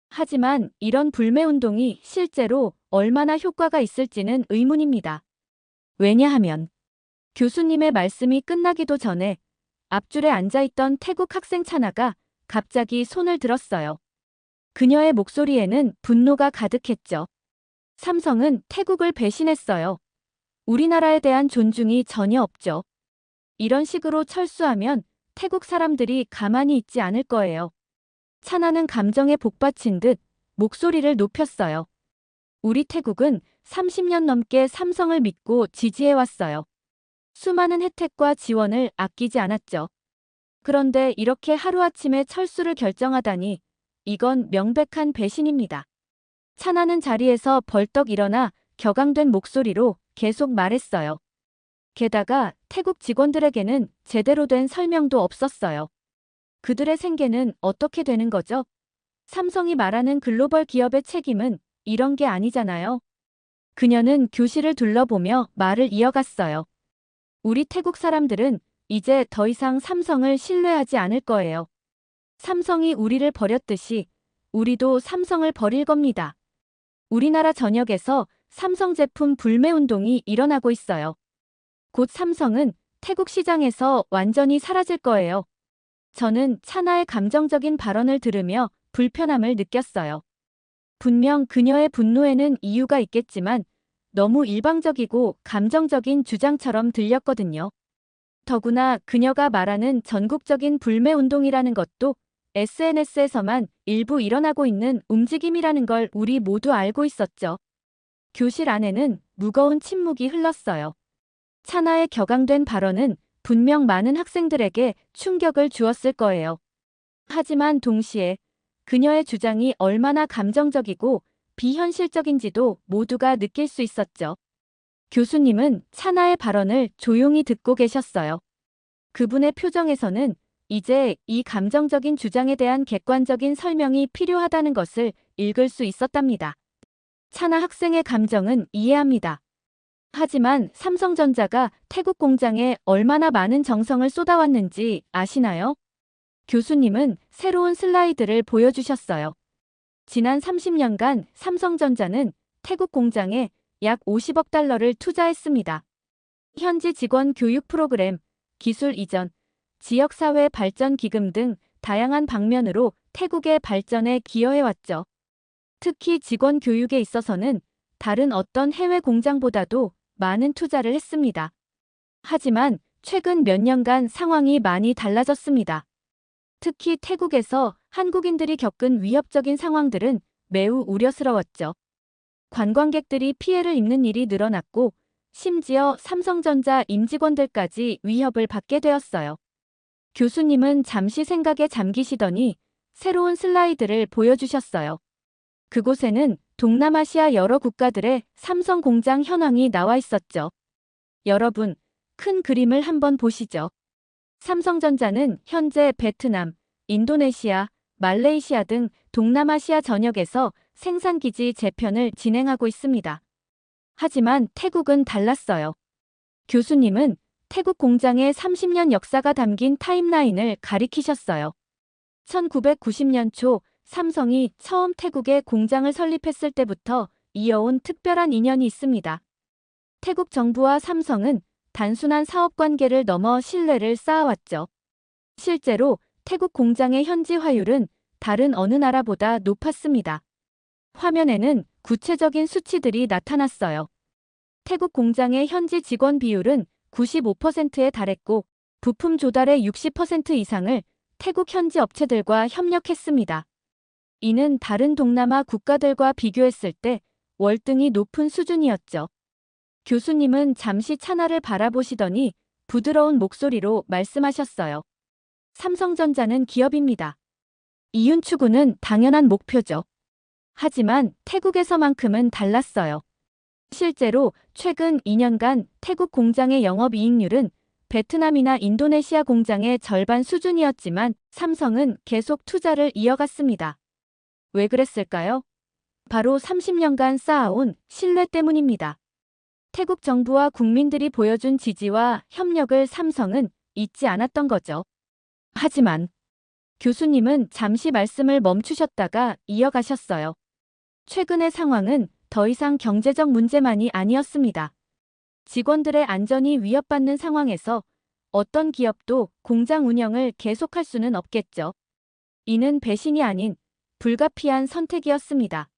하지만 이런 불매 운동이 실제로 얼마나 효과가 있을지는 의문입니다. 왜냐하면 교수님의 말씀이 끝나기도 전에 앞줄에 앉아있던 태국 학생 차나가 갑자기 손을 들었어요. 그녀의 목소리에는 분노가 가득했죠. 삼성은 태국을 배신했어요. 우리나라에 대한 존중이 전혀 없죠. 이런 식으로 철수하면 태국 사람들이 가만히 있지 않을 거예요. 차나는 감정에 복받친 듯 목소리를 높였어요. 우리 태국은 30년 넘게 삼성을 믿고 지지해왔어요. 수많은 혜택과 지원을 아끼지 않았죠. 그런데 이렇게 하루아침에 철수를 결정하다니 이건 명백한 배신입니다. 차나는 자리에서 벌떡 일어나 격앙된 목소리로 계속 말했어요. 게다가 태국 직원들에게는 제대로 된 설명도 없었어요. 그들의 생계는 어떻게 되는 거죠? 삼성이 말하는 글로벌 기업의 책임은 이런 게 아니잖아요. 그녀는 교실을 둘러보며 말을 이어갔어요. 우리 태국 사람들은 이제 더 이상 삼성을 신뢰하지 않을 거예요. 삼성이 우리를 버렸듯이 우리도 삼성을 버릴 겁니다. 우리나라 전역에서 삼성 제품 불매 운동이 일어나고 있어요. 곧 삼성은 태국 시장에서 완전히 사라질 거예요. 저는 차나의 감정적인 발언을 들으며 불편함을 느꼈어요. 분명 그녀의 분노에는 이유가 있겠지만 너무 일방적이고 감정적인 주장처럼 들렸거든요. 더구나 그녀가 말하는 전국적인 불매 운동이라는 것도 SNS에서만 일부 일어나고 있는 움직임이라는 걸 우리 모두 알고 있었죠. 교실 안에는 무거운 침묵이 흘렀어요. 차나의 격앙된 발언은 분명 많은 학생들에게 충격을 주었을 거예요. 하지만 동시에 그녀의 주장이 얼마나 감정적이고 비현실적인지도 모두가 느낄 수 있었죠. 교수님은 차나의 발언을 조용히 듣고 계셨어요. 그분의 표정에서는 이제 이 감정적인 주장에 대한 객관적인 설명이 필요하다는 것을 읽을 수 있었답니다. 차나 학생의 감정은 이해합니다. 하지만 삼성전자가 태국 공장에 얼마나 많은 정성을 쏟아왔는지 아시나요? 교수님은 새로운 슬라이드를 보여주셨어요. 지난 30년간 삼성전자는 태국 공장에 약 50억 달러를 투자했습니다. 현지 직원 교육 프로그램, 기술 이전, 지역사회 발전 기금 등 다양한 방면으로 태국의 발전에 기여해왔죠. 특히 직원 교육에 있어서는 다른 어떤 해외 공장보다도 많은 투자를 했습니다. 하지만 최근 몇 년간 상황이 많이 달라졌습니다. 특히 태국에서 한국인들이 겪은 위협적인 상황들은 매우 우려스러웠죠. 관광객들이 피해를 입는 일이 늘어났고 심지어 삼성전자 임직원들까지 위협을 받게 되었어요. 교수님은 잠시 생각에 잠기시더니 새로운 슬라이드를 보여주셨어요. 그곳에는 동남아시아 여러 국가들의 삼성 공장 현황이 나와 있었죠. 여러분, 큰 그림을 한번 보시죠. 삼성전자는 현재 베트남, 인도네시아, 말레이시아 등 동남아시아 전역에서 생산기지 재편을 진행하고 있습니다. 하지만 태국은 달랐어요. 교수님은 태국 공장의 30년 역사가 담긴 타임라인을 가리키셨어요. 1990년 초 삼성이 처음 태국에 공장을 설립했을 때부터 이어온 특별한 인연이 있습니다. 태국 정부와 삼성은 단순한 사업 관계를 넘어 신뢰를 쌓아왔죠. 실제로 태국 공장의 현지 화율은 다른 어느 나라보다 높았습니다. 화면에는 구체적인 수치들이 나타났어요. 태국 공장의 현지 직원 비율은 95%에 달했고 부품 조달의 60% 이상을 태국 현지 업체들과 협력했습니다. 이는 다른 동남아 국가들과 비교했을 때 월등히 높은 수준이었죠. 교수님은 잠시 차나를 바라보시더니 부드러운 목소리로 말씀하셨어요. 삼성전자는 기업입니다. 이윤 추구는 당연한 목표죠. 하지만 태국에서만큼은 달랐어요. 실제로 최근 2년간 태국 공장의 영업이익률은 베트남이나 인도네시아 공장의 절반 수준이었지만 삼성은 계속 투자를 이어갔습니다. 왜 그랬을까요? 바로 30년간 쌓아온 신뢰 때문입니다. 태국 정부와 국민들이 보여준 지지와 협력을 삼성은 잊지 않았던 거죠. 하지만 교수님은 잠시 말씀을 멈추셨다가 이어가셨어요. 최근의 상황은 더 이상 경제적 문제만이 아니었습니다. 직원들의 안전이 위협받는 상황에서 어떤 기업도 공장 운영을 계속할 수는 없겠죠. 이는 배신이 아닌 불가피한 선택이었습니다.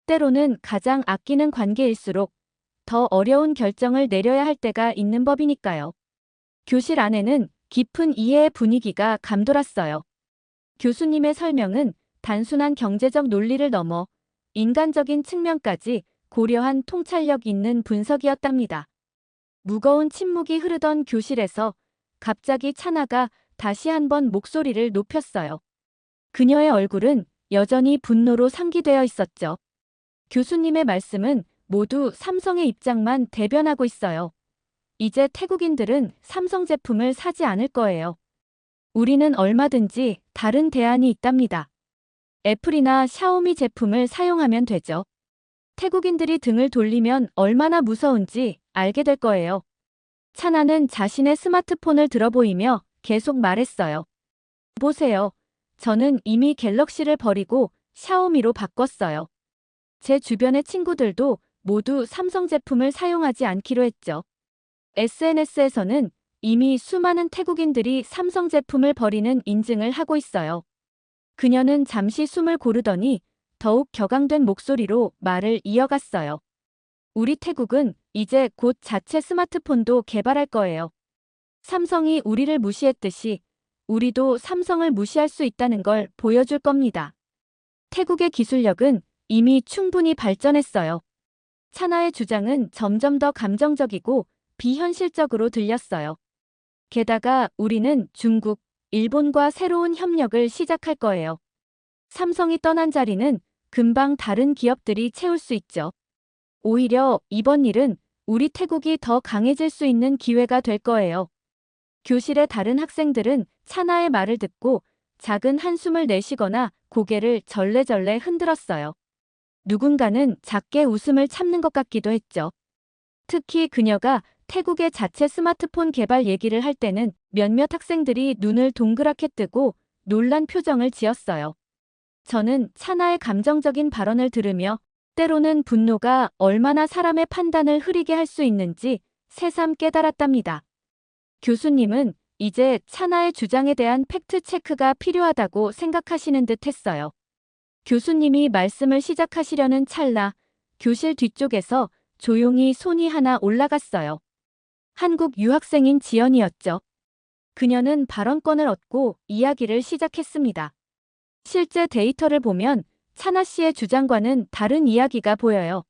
때로는 가장 아끼는 관계일수록 더 어려운 결정을 내려야 할 때가 있는 법이니까요. 교실 안에는 깊은 이해의 분위기가 감돌았어요. 교수님의 설명은 단순한 경제적 논리를 넘어 인간적인 측면까지 고려한 통찰력 있는 분석이었답니다. 무거운 침묵이 흐르던 교실에서 갑자기 차나가 다시 한번 목소리를 높였어요. 그녀의 얼굴은 여전히 분노로 상기되어 있었죠. 교수님의 말씀은 모두 삼성의 입장만 대변하고 있어요. 이제 태국인들은 삼성 제품을 사지 않을 거예요. 우리는 얼마든지 다른 대안이 있답니다. 애플이나 샤오미 제품을 사용하면 되죠. 태국인들이 등을 돌리면 얼마나 무서운지 알게 될 거예요. 차나는 자신의 스마트폰을 들어보이며 계속 말했어요. 보세요. 저는 이미 갤럭시를 버리고 샤오미로 바꿨어요. 제 주변의 친구들도 모두 삼성 제품을 사용하지 않기로 했죠. SNS에서는 이미 수많은 태국인들이 삼성 제품을 버리는 인증을 하고 있어요. 그녀는 잠시 숨을 고르더니 더욱 격앙된 목소리로 말을 이어갔어요. 우리 태국은 이제 곧 자체 스마트폰도 개발할 거예요. 삼성이 우리를 무시했듯이 우리도 삼성을 무시할 수 있다는 걸 보여줄 겁니다. 태국의 기술력은 이미 충분히 발전했어요. 차나의 주장은 점점 더 감정적이고 비현실적으로 들렸어요. 게다가 우리는 중국, 일본과 새로운 협력을 시작할 거예요. 삼성이 떠난 자리는 금방 다른 기업들이 채울 수 있죠. 오히려 이번 일은 우리 태국이 더 강해질 수 있는 기회가 될 거예요. 교실의 다른 학생들은 차나의 말을 듣고 작은 한숨을 내쉬거나 고개를 절레절레 흔들었어요. 누군가는 작게 웃음을 참는 것 같기도 했죠. 특히 그녀가 태국의 자체 스마트폰 개발 얘기를 할 때는 몇몇 학생들이 눈을 동그랗게 뜨고 놀란 표정을 지었어요. 저는 차나의 감정적인 발언을 들으며 때로는 분노가 얼마나 사람의 판단을 흐리게 할 수 있는지 새삼 깨달았답니다. 교수님은 이제 차나의 주장에 대한 팩트 체크가 필요하다고 생각하시는 듯 했어요. 교수님이 말씀을 시작하시려는 찰나 교실 뒤쪽에서 조용히 손이 하나 올라갔어요. 한국 유학생인 지연이었죠. 그녀는 발언권을 얻고 이야기를 시작했습니다. 실제 데이터를 보면 차나 씨의 주장과는 다른 이야기가 보여요.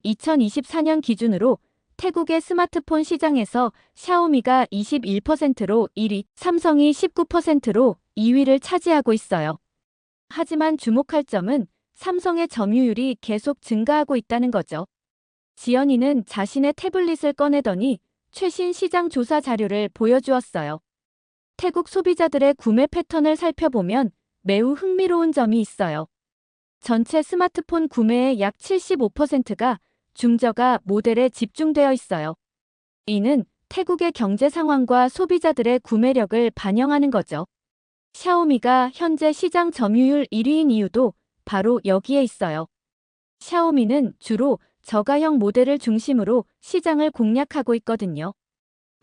2024년 기준으로 태국의 스마트폰 시장에서 샤오미가 21%로 1위, 삼성이 19%로 2위를 차지하고 있어요. 하지만 주목할 점은 삼성의 점유율이 계속 증가하고 있다는 거죠. 지연이는 자신의 태블릿을 꺼내더니 최신 시장 조사 자료를 보여주었어요. 태국 소비자들의 구매 패턴을 살펴보면 매우 흥미로운 점이 있어요. 전체 스마트폰 구매의 약 75%가 중저가 모델에 집중되어 있어요. 이는 태국의 경제 상황과 소비자들의 구매력을 반영하는 거죠. 샤오미가 현재 시장 점유율 1위인 이유도 바로 여기에 있어요. 샤오미는 주로 저가형 모델을 중심으로 시장을 공략하고 있거든요.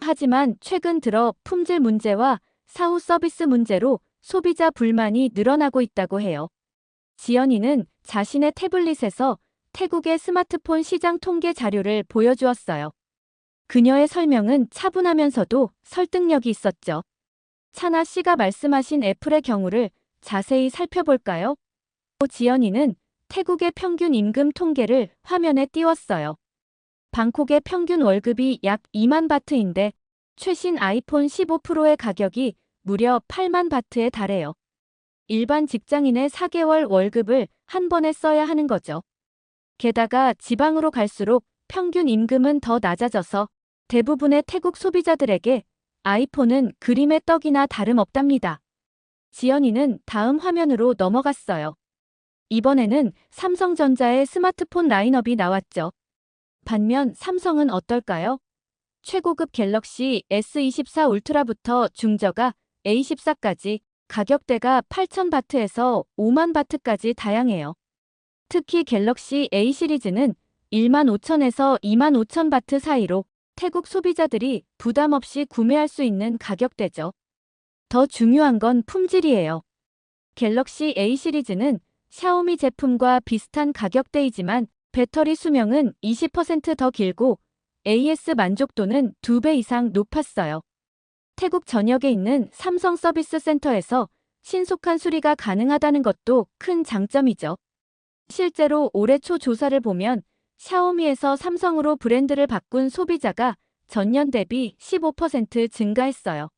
하지만 최근 들어 품질 문제와 사후 서비스 문제로 소비자 불만이 늘어나고 있다고 해요. 지연이는 자신의 태블릿에서 태국의 스마트폰 시장 통계 자료를 보여주었어요. 그녀의 설명은 차분하면서도 설득력이 있었죠. 차나 씨가 말씀하신 애플의 경우를 자세히 살펴볼까요? 지연이는 태국의 평균 임금 통계를 화면에 띄웠어요. 방콕의 평균 월급이 약 2만 바트인데 최신 아이폰 15 프로의 가격이 무려 8만 바트에 달해요. 일반 직장인의 4개월 월급을 한 번에 써야 하는 거죠. 게다가 지방으로 갈수록 평균 임금은 더 낮아져서 대부분의 태국 소비자들에게 아이폰은 그림의 떡이나 다름없답니다. 지연이는 다음 화면으로 넘어갔어요. 이번에는 삼성전자의 스마트폰 라인업이 나왔죠. 반면 삼성은 어떨까요? 최고급 갤럭시 S24 울트라부터 중저가 A14까지 가격대가 8,000바트에서 5만 바트까지 다양해요. 특히 갤럭시 A 시리즈는 15,000에서 25,000바트 사이로 태국 소비자들이 부담 없이 구매할 수 있는 가격대죠. 더 중요한 건 품질이에요. 갤럭시 A 시리즈는 샤오미 제품과 비슷한 가격대이지만 배터리 수명은 20% 더 길고 AS 만족도는 2배 이상 높았어요. 태국 전역에 있는 삼성 서비스 센터에서 신속한 수리가 가능하다는 것도 큰 장점이죠. 실제로 올해 초 조사를 보면 샤오미에서 삼성으로 브랜드를 바꾼 소비자가 전년 대비 15% 증가했어요.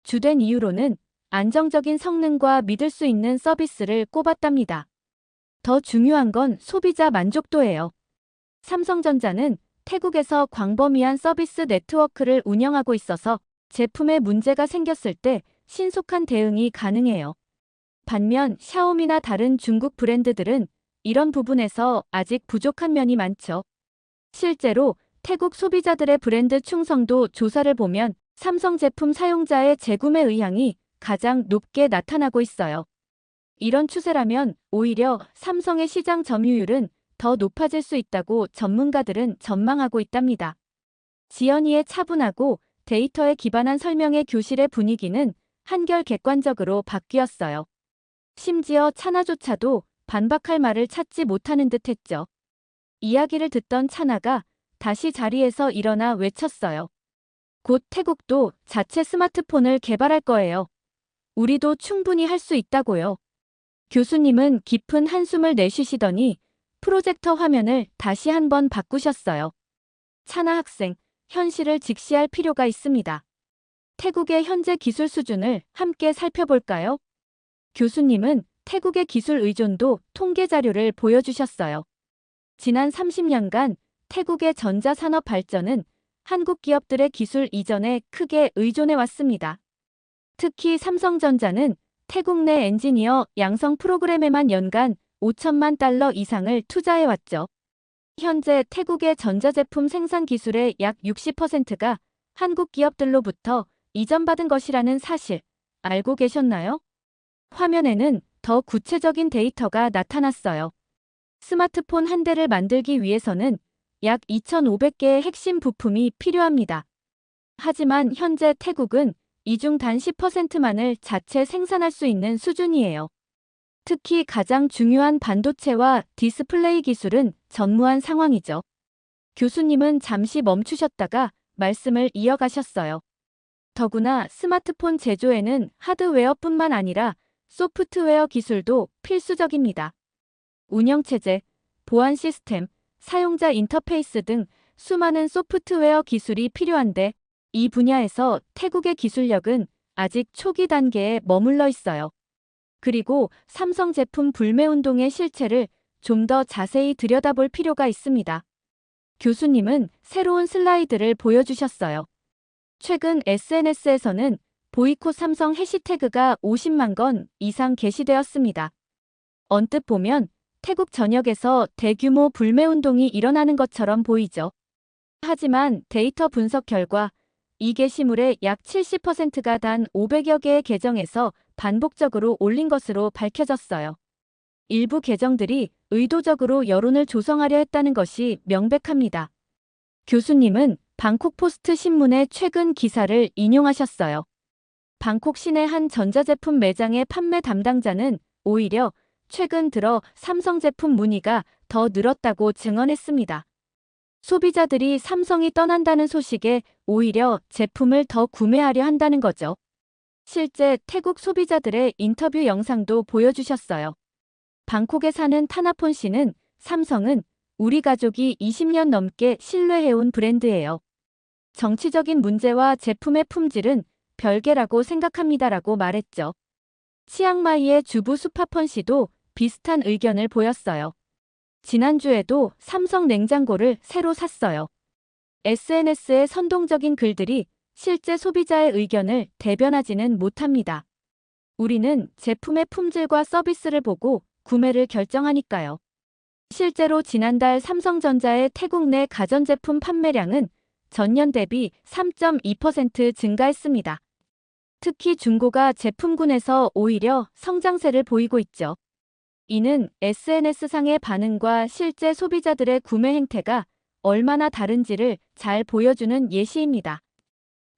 주된 이유로는 안정적인 성능과 믿을 수 있는 서비스를 꼽았답니다. 더 중요한 건 소비자 만족도예요. 삼성전자는 태국에서 광범위한 서비스 네트워크를 운영하고 있어서 제품에 문제가 생겼을 때 신속한 대응이 가능해요. 반면 샤오미나 다른 중국 브랜드들은 이런 부분에서 아직 부족한 면이 많죠. 실제로 태국 소비자들의 브랜드 충성도 조사를 보면 삼성 제품 사용자의 재구매 의향이 가장 높게 나타나고 있어요. 이런 추세라면 오히려 삼성의 시장 점유율은 더 높아질 수 있다고 전문가들은 전망하고 있답니다. 지연이의 차분하고 데이터에 기반한 설명의 교실의 분위기는 한결 객관적으로 바뀌었어요. 심지어 차나조차도 반박할 말을 찾지 못하는 듯 했죠. 이야기를 듣던 차나가 다시 자리에서 일어나 외쳤어요. 곧 태국도 자체 스마트폰을 개발할 거예요. 우리도 충분히 할 수 있다고요. 교수님은 깊은 한숨을 내쉬시더니 프로젝터 화면을 다시 한번 바꾸셨어요. 차나 학생, 현실을 직시할 필요가 있습니다. 태국의 현재 기술 수준을 함께 살펴볼까요? 교수님은 태국의 기술 의존도 통계 자료를 보여주셨어요. 지난 30년간 태국의 전자산업 발전은 한국 기업들의 기술 이전에 크게 의존해 왔습니다. 특히 삼성전자는 태국 내 엔지니어 양성 프로그램에만 연간 5천만 달러 이상을 투자해왔죠. 현재 태국의 전자제품 생산 기술의 약 60%가 한국 기업들로부터 이전받은 것이라는 사실 알고 계셨나요? 화면에는 더 구체적인 데이터가 나타났어요. 스마트폰 한 대를 만들기 위해서는 약 2,500개의 핵심 부품이 필요합니다. 하지만 현재 태국은 이 중 단 10%만을 자체 생산할 수 있는 수준이에요. 특히 가장 중요한 반도체와 디스플레이 기술은 전무한 상황이죠. 교수님은 잠시 멈추셨다가 말씀을 이어가셨어요. 더구나 스마트폰 제조에는 하드웨어뿐만 아니라 소프트웨어 기술도 필수적입니다. 운영체제, 보안 시스템, 사용자 인터페이스 등 수많은 소프트웨어 기술이 필요한데 이 분야에서 태국의 기술력은 아직 초기 단계에 머물러 있어요. 그리고 삼성 제품 불매운동의 실체를 좀 더 자세히 들여다볼 필요가 있습니다. 교수님은 새로운 슬라이드를 보여주셨어요. 최근 SNS에서는 보이콧 삼성 해시태그가 50만 건 이상 게시되었습니다. 언뜻 보면 태국 전역에서 대규모 불매운동이 일어나는 것처럼 보이죠. 하지만 데이터 분석 결과 이 게시물의 약 70%가 단 500여 개의 계정에서 반복적으로 올린 것으로 밝혀졌어요. 일부 계정들이 의도적으로 여론을 조성하려 했다는 것이 명백합니다. 교수님은 방콕 포스트 신문의 최근 기사를 인용하셨어요. 방콕 시내 한 전자제품 매장의 판매 담당자는 오히려 최근 들어 삼성 제품 문의가 더 늘었다고 증언했습니다. 소비자들이 삼성이 떠난다는 소식에 오히려 제품을 더 구매하려 한다는 거죠. 실제 태국 소비자들의 인터뷰 영상도 보여주셨어요. 방콕에 사는 타나폰 씨는 삼성은 우리 가족이 20년 넘게 신뢰해온 브랜드예요. 정치적인 문제와 제품의 품질은 별개라고 생각합니다라고 말했죠. 치앙마이의 주부 수파펀 씨도 비슷한 의견을 보였어요. 지난주에도 삼성 냉장고를 새로 샀어요. SNS의 선동적인 글들이 실제 소비자의 의견을 대변하지는 못합니다. 우리는 제품의 품질과 서비스를 보고 구매를 결정하니까요. 실제로 지난달 삼성전자의 태국 내 가전제품 판매량은 전년 대비 3.2% 증가했습니다. 특히 중고가 제품군에서 오히려 성장세를 보이고 있죠. 이는 SNS상의 반응과 실제 소비자들의 구매 행태가 얼마나 다른지를 잘 보여주는 예시입니다.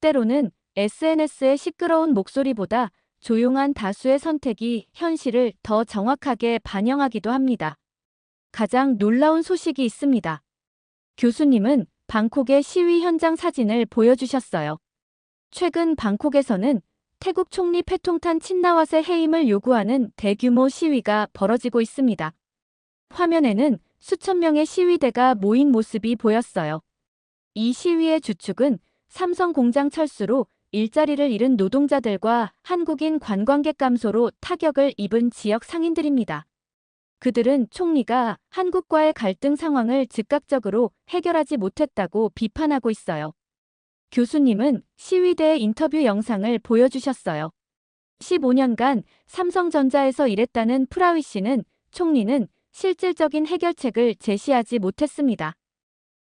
때로는 SNS의 시끄러운 목소리보다 조용한 다수의 선택이 현실을 더 정확하게 반영하기도 합니다. 가장 놀라운 소식이 있습니다. 교수님은 방콕의 시위 현장 사진을 보여주셨어요. 최근 방콕에서는 태국 총리 패통탄 친나왓의 해임을 요구하는 대규모 시위가 벌어지고 있습니다. 화면에는 수천 명의 시위대가 모인 모습이 보였어요. 이 시위의 주축은 삼성 공장 철수로 일자리를 잃은 노동자들과 한국인 관광객 감소로 타격을 입은 지역 상인들입니다. 그들은 총리가 한국과의 갈등 상황을 즉각적으로 해결하지 못했다고 비판하고 있어요. 교수님은 시위대의 인터뷰 영상을 보여주셨어요. 15년간 삼성전자에서 일했다는 프라위 씨는 총리는 실질적인 해결책을 제시하지 못했습니다.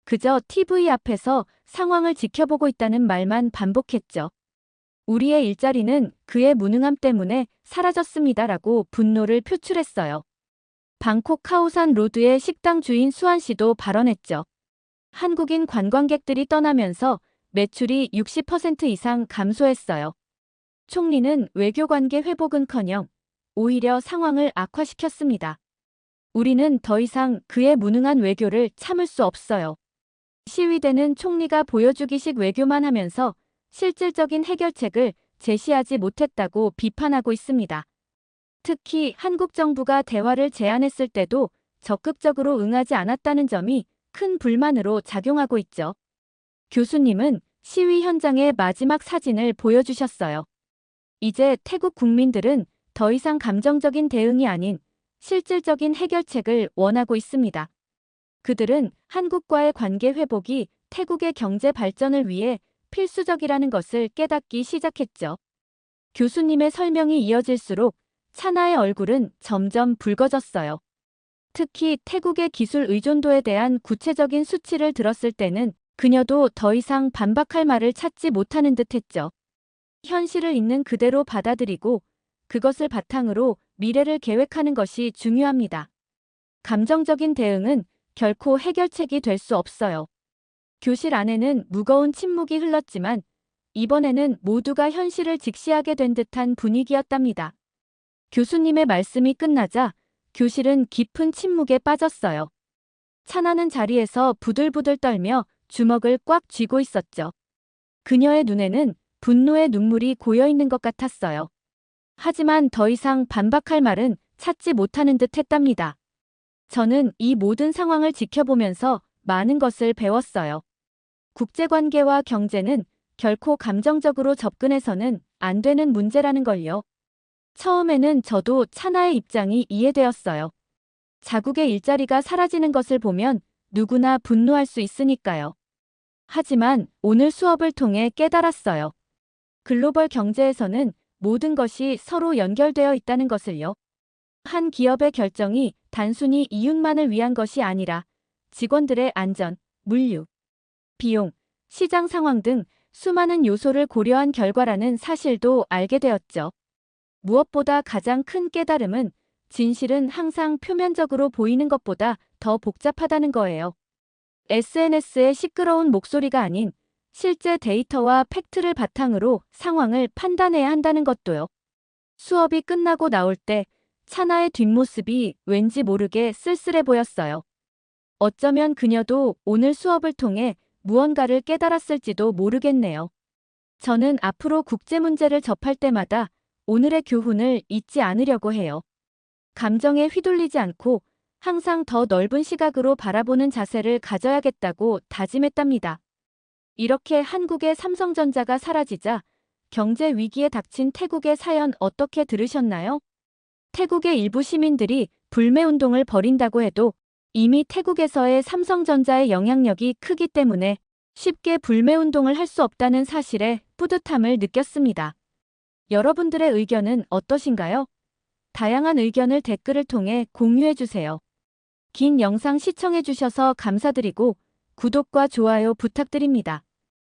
그저 TV 앞에서 상황을 지켜보고 있다는 말만 반복했죠. 우리의 일자리는 그의 무능함 때문에 사라졌습니다라고 분노를 표출했어요. 방콕 카오산 로드의 식당 주인 수한 씨도 발언했죠. 한국인 관광객들이 떠나면서 매출이 60% 이상 감소했어요. 총리는 외교관계 회복은커녕 오히려 상황을 악화시켰습니다. 우리는 더 이상 그의 무능한 외교를 참을 수 없어요. 시위대는 총리가 보여주기식 외교만 하면서 실질적인 해결책을 제시하지 못했다고 비판하고 있습니다. 특히 한국 정부가 대화를 제안했을 때도 적극적으로 응하지 않았다는 점이 큰 불만으로 작용하고 있죠. 교수님은 시위 현장의 마지막 사진을 보여주셨어요. 이제 태국 국민들은 더 이상 감정적인 대응이 아닌 실질적인 해결책을 원하고 있습니다. 그들은 한국과의 관계 회복이 태국의 경제 발전을 위해 필수적이라는 것을 깨닫기 시작했죠. 교수님의 설명이 이어질수록 차나의 얼굴은 점점 붉어졌어요. 특히 태국의 기술 의존도에 대한 구체적인 수치를 들었을 때는 그녀도 더 이상 반박할 말을 찾지 못하는 듯했죠. 현실을 있는 그대로 받아들이고 그것을 바탕으로 미래를 계획하는 것이 중요합니다. 감정적인 대응은 결코 해결책이 될 수 없어요. 교실 안에는 무거운 침묵이 흘렀지만 이번에는 모두가 현실을 직시하게 된 듯한 분위기였답니다. 교수님의 말씀이 끝나자 교실은 깊은 침묵에 빠졌어요. 차나는 자리에서 부들부들 떨며 주먹을 꽉 쥐고 있었죠. 그녀의 눈에는 분노의 눈물이 고여있는 것 같았어요. 하지만 더 이상 반박할 말은 찾지 못하는 듯 했답니다. 저는 이 모든 상황을 지켜보면서 많은 것을 배웠어요. 국제관계와 경제는 결코 감정적으로 접근해서는 안 되는 문제라는 걸요. 처음에는 저도 차나의 입장이 이해되었어요. 자국의 일자리가 사라지는 것을 보면 누구나 분노할 수 있으니까요. 하지만 오늘 수업을 통해 깨달았어요. 글로벌 경제에서는 모든 것이 서로 연결되어 있다는 것을요. 한 기업의 결정이 단순히 이윤만을 위한 것이 아니라 직원들의 안전, 물류, 비용, 시장 상황 등 수많은 요소를 고려한 결과라는 사실도 알게 되었죠. 무엇보다 가장 큰 깨달음은 진실은 항상 표면적으로 보이는 것보다 더 복잡하다는 거예요. SNS의 시끄러운 목소리가 아닌 실제 데이터와 팩트를 바탕으로 상황을 판단해야 한다는 것도요. 수업이 끝나고 나올 때 차나의 뒷모습이 왠지 모르게 쓸쓸해 보였어요. 어쩌면 그녀도 오늘 수업을 통해 무언가를 깨달았을지도 모르겠네요. 저는 앞으로 국제 문제를 접할 때마다 오늘의 교훈을 잊지 않으려고 해요. 감정에 휘둘리지 않고 항상 더 넓은 시각으로 바라보는 자세를 가져야겠다고 다짐했답니다. 이렇게 한국의 삼성전자가 사라지자 경제 위기에 닥친 태국의 사연 어떻게 들으셨나요? 태국의 일부 시민들이 불매운동을 벌인다고 해도 이미 태국에서의 삼성전자의 영향력이 크기 때문에 쉽게 불매운동을 할 수 없다는 사실에 뿌듯함을 느꼈습니다. 여러분들의 의견은 어떠신가요? 다양한 의견을 댓글을 통해 공유해주세요. 긴 영상 시청해주셔서 감사드리고 구독과 좋아요 부탁드립니다.